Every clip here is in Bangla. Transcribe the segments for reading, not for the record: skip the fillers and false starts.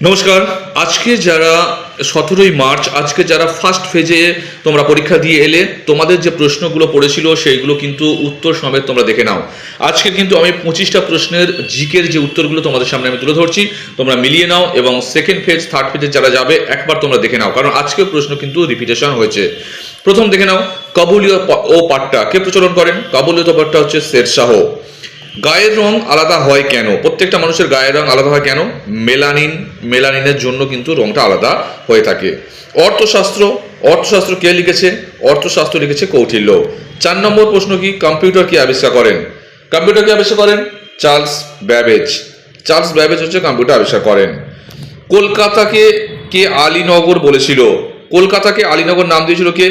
নমস্কার। আজকে যারা 17ই মার্চ আজকে যারা ফার্স্ট ফেজে তোমরা পরীক্ষা দিয়ে এলে, তোমাদের যে প্রশ্নগুলো পড়েছিল সেইগুলো কিন্তু উত্তর সমেত তোমরা দেখে নাও। আজকে কিন্তু আমি 25টা প্রশ্নের জিকের যে উত্তরগুলো তোমাদের সামনে আমি তুলে ধরছি, তোমরা মিলিয়ে নাও এবং সেকেন্ড ফেজ থার্ড ফেজে যারা যাবে একবার তোমরা দেখে নাও, কারণ আজকের প্রশ্ন কিন্তু রিপিটেশন হয়েছে। প্রথম দেখে নাও, কাবুলীয় ও পাট্টা কে প্রচলন করেন? কাবুলীয় পাট্টা হচ্ছে শেরশাহ। গায়ের রং আলাদা হয় কেন? প্রত্যেকটা মানুষের গায়ের রং আলাদা হয় কেন? মেলানিনের জন্য কিন্তু রংটা আলাদা হয়ে থাকে। অর্থশাস্ত্র কে লিখেছে? অর্থশাস্ত্র লিখেছে কৌটিল্য। 4 নম্বর প্রশ্ন কি, কম্পিউটার কে আবিষ্কার করেন? কম্পিউটার কে আবিষ্কার করেন চার্লস ব্যাবেজ। চার্লস ব্যাবেজ হচ্ছে কম্পিউটার আবিষ্কার করেন। কলকাতাকে কে আলীনগর বলেছিল? কলকাতাকে আলীনগর নাম দিয়েছিল কে?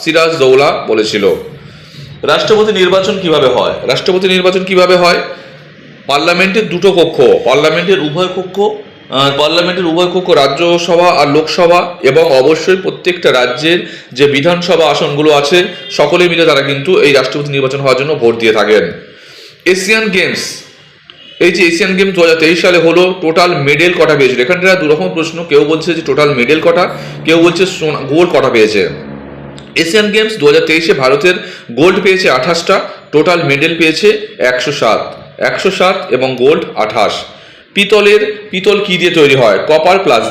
সিরাজদৌলা বলেছিল। রাষ্ট্রপতি নির্বাচন কিভাবে হয়? রাষ্ট্রপতি নির্বাচন কিভাবে হয়? পার্লামেন্টের দুটো কক্ষ, পার্লামেন্টের উভয় কক্ষ রাজ্যসভা আর লোকসভা, এবং অবশ্যই প্রত্যেকটা রাজ্যের যে বিধানসভা আসনগুলো আছে সকলে মিলে তারা কিন্তু এই রাষ্ট্রপতি নির্বাচন হওয়ার জন্য ভোট দিয়ে থাকেন। এশিয়ান গেমস, এই যে এশিয়ান গেমস 2023 সালে হলো, টোটাল মেডেল কটা পেয়েছিল? এখানটা দুরকম প্রশ্ন, কেউ বলছে যে টোটাল মেডেল কটা, কেউ বলছে গোল্ড কটা পেয়েছে। এশিয়ান গেমস 2023-এ ভারতের গোল্ড পেয়েছে 28টা, টোটাল মেডেল পেয়েছে 107 এবং গোল্ড 28। পিতল কি দিয়ে তৈরি হয়? কপার প্লাস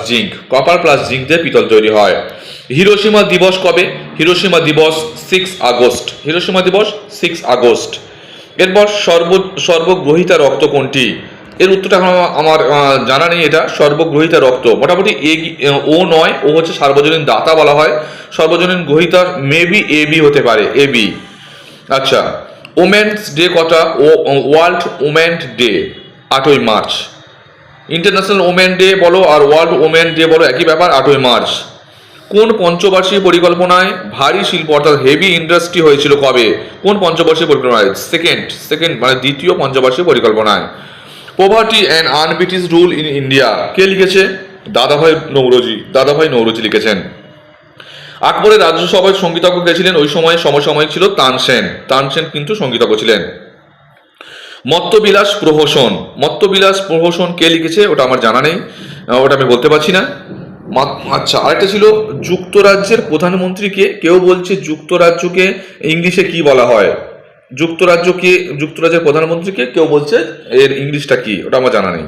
জিঙ্ক দিয়ে পিতল তৈরি হয়। হিরোশিমা দিবস কবে? হিরোশিমা দিবস 6 আগস্ট। এরপর সর্বগ্রহিতা রক্ত কোনটি? এর উত্তরটা আমার জানা নেই। এটা সর্বগ্রহিতা রক্ত মোটামুটি ও নয়, ও হচ্ছে সার্বজনীন দাতা বলা হয়। সর্বজনীন গ্রহিতা মেবি এবি হতে পারে, এবি। আচ্ছা, ওমেন্স ডে কটা? ওয়ার্ল্ড ওমেন ডে 8ই মার্চ। ইন্টারন্যাশনাল ওমেন ডে বলো আর ওয়ার্ল্ড ওমেন ডে বলো, একই ব্যাপার, 8ই মার্চ। কোন পঞ্চবার্ষিক পরিকল্পনায় ভারী শিল্প অর্থাৎ হেভি ইন্ডাস্ট্রি হয়েছিল কবে? কোন পঞ্চবার্ষিক পরিকল্পনায়? সেকেন্ড মানে দ্বিতীয় পঞ্চবার্ষিক পরিকল্পনায়। Poverty and unBritish rule in India কে লিখেছে? দাদাভাই নৌরোজি লিখেছেন। আকবরের রাজ্যসভায় সঙ্গীতজ্ঞ কে ছিলেন? ওই সময় সমসাময়িক ছিল তানসেন কিন্তু সঙ্গীতজ্ঞ ছিলেন। মত্তবিলাস প্রহসন কে লিখেছে? ওটা আমার জানা নেই, ওটা আমি বলতে পারছি না। আচ্ছা, আরেকটা ছিল যুক্তরাজ্যের প্রধানমন্ত্রীকে, কেউ বলছে যুক্তরাজ্যকে ইংলিশে কি বলা হয়? যুক্তরাজ্যের প্রধানমন্ত্রীকে কেউ বলছে এর ইংলিশটা কি, ওটা আমার জানা নেই।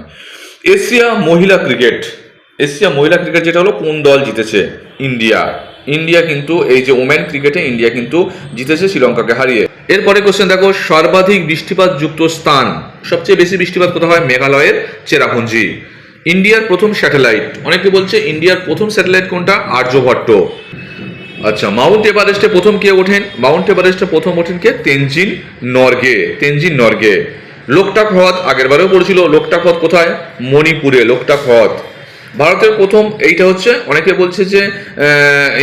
এশিয়া মহিলা ক্রিকেট যেটা হলো, কোন দল জিতেছে? ইন্ডিয়া কিন্তু এই যে ওমেন ক্রিকেটে ইন্ডিয়া কিন্তু জিতেছে শ্রীলঙ্কাকে হারিয়ে। এরপরে কোশ্চেন দেখো, সর্বাধিক বৃষ্টিপাত যুক্ত স্থান, সবচেয়ে বেশি বৃষ্টিপাত কোথায় হয়? মেঘালয়ের চেরাপুঞ্জি। ইন্ডিয়ার প্রথম স্যাটেলাইট, অনেকে বলছে ইন্ডিয়ার প্রথম স্যাটেলাইট কোনটা? আর্যভট্ট। আচ্ছা, মাউন্ট এভারেস্টে প্রথম কে ওঠেন? মাউন্ট এভারেস্টে প্রথম ওঠেন কে? তেনজিন নরগে। লোকটাক হ্রদ আগের বারেও পড়েছিল, লোকটাক হ্রদ কোথায়? মণিপুরে লোকটাক হ্রদ। ভারতের প্রথম, এইটা হচ্ছে অনেকে বলছে যে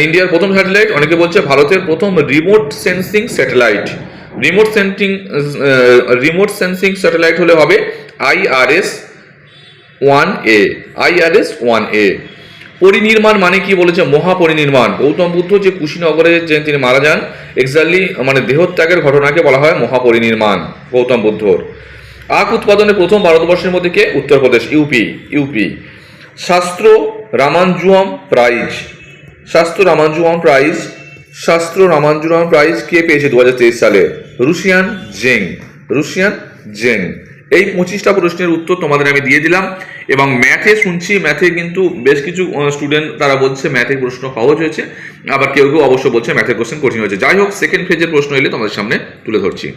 ইন্ডিয়ার প্রথম স্যাটেলাইট, অনেকে বলছে ভারতের প্রথম রিমোট সেন্সিং স্যাটেলাইট হলে হবে IRS-1A। পরিনির্মাণ মানে কি বলেছে? মহাপরিনির্মাণ। গৌতম বুদ্ধ যে কুশীনগরে যে তিনি মারা যান, এক্স্যাক্টলি মানে দেহত্যাগের ঘটনাকে বলা হয় মহাপরিনির্মাণ গৌতম বুদ্ধর। আখ উৎপাদনে প্রথম ভারতবর্ষের মধ্যে কে? উত্তরপ্রদেশ, ইউপি। শাস্ত্র রামানুজম প্রাইজ কে পেয়েছে 2023 সালে? রুশিয়ান জেং। এই 25টা প্রশ্নের উত্তর তোমাদের আমি দিয়ে দিলাম। এবং ম্যাথে কিন্তু বেশ কিছু স্টুডেন্ট তারা বলছে ম্যাথের প্রশ্ন সহজ হয়েছে, আবার কেউ অবশ্য বলছে ম্যাথের কোশ্চেন কঠিন হয়েছে। যাই হোক, সেকেন্ড ফেজের প্রশ্ন এলে তোমাদের সামনে তুলে ধরছি।